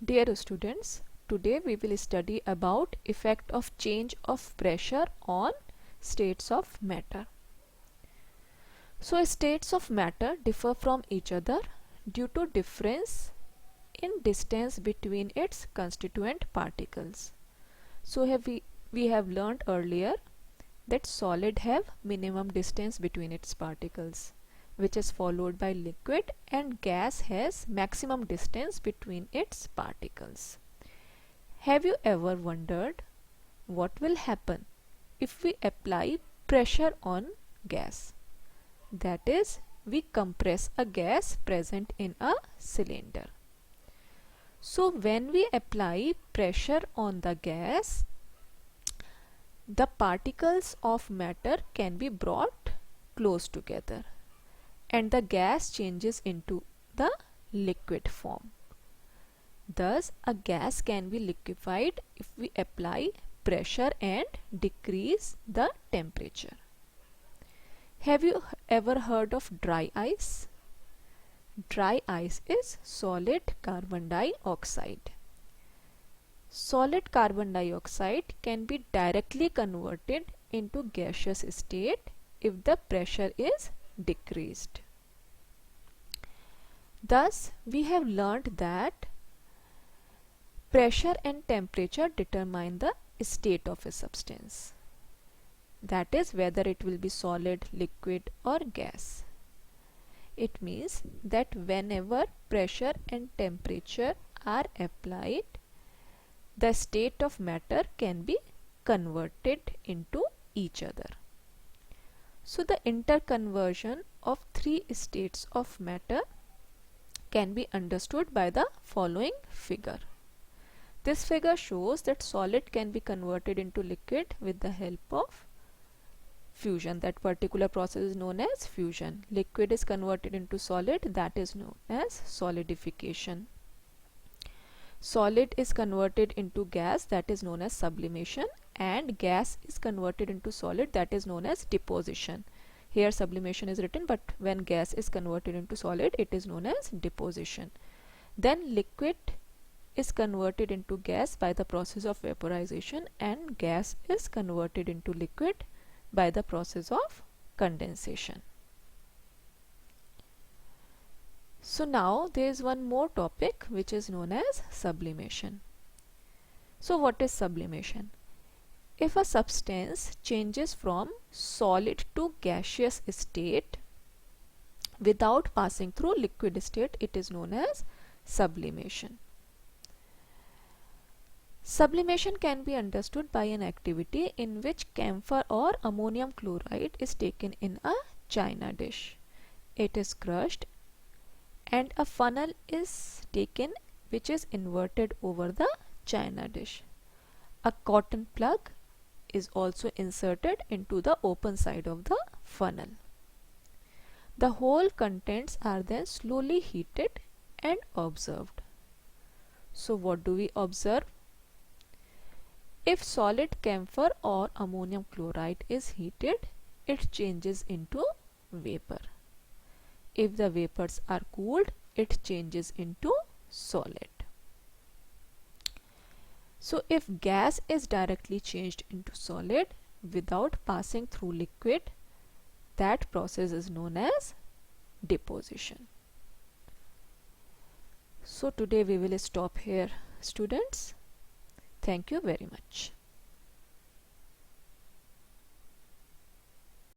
Dear students, today we will study about effect of change of pressure on states of matter. So states of matter differ from each other due to difference in distance between its constituent particles. So we have learned earlier that solid have minimum distance between its particles, which is followed by liquid, and gas has maximum distance between its particles. Have you ever wondered what will happen if we apply pressure on gas? That is, we compress a gas present in a cylinder. So when we apply pressure on the gas, the particles of matter can be brought close together and the gas changes into the liquid form. Thus, a gas can be liquefied if we apply pressure and decrease the temperature. Have you ever heard of dry ice? Dry ice is solid carbon dioxide. Solid carbon dioxide can be directly converted into gaseous state if the pressure is decreased. Thus, we have learned that pressure and temperature determine the state of a substance. That is, whether it will be solid, liquid or gas. It means that whenever pressure and temperature are applied, the state of matter can be converted into each other. So the interconversion of three states of matter can be understood by the following figure. This figure shows that solid can be converted into liquid with the help of fusion. That particular process is known as fusion. Liquid is converted into solid, that is known as solidification. Solid is converted into gas, that is known as sublimation, and gas is converted into solid, that is known as deposition. Here sublimation is written, but when gas is converted into solid, it is known as deposition. Then liquid is converted into gas by the process of vaporization, and gas is converted into liquid by the process of condensation. So now there is one more topic which is known as sublimation. So what is sublimation? If a substance changes from solid to gaseous state without passing through liquid state, it is known as sublimation. Sublimation can be understood by an activity in which camphor or ammonium chloride is taken in a china dish. It is crushed and a funnel is taken which is inverted over the china dish. A cotton plug is also inserted into the open side of the funnel. The whole contents are then slowly heated and observed. So what do we observe? If solid camphor or ammonium chloride is heated, it changes into vapor. If the vapors are cooled, it changes into solid. So if gas is directly changed into solid without passing through liquid, that process is known as deposition. So today we will stop here, students. Thank you very much.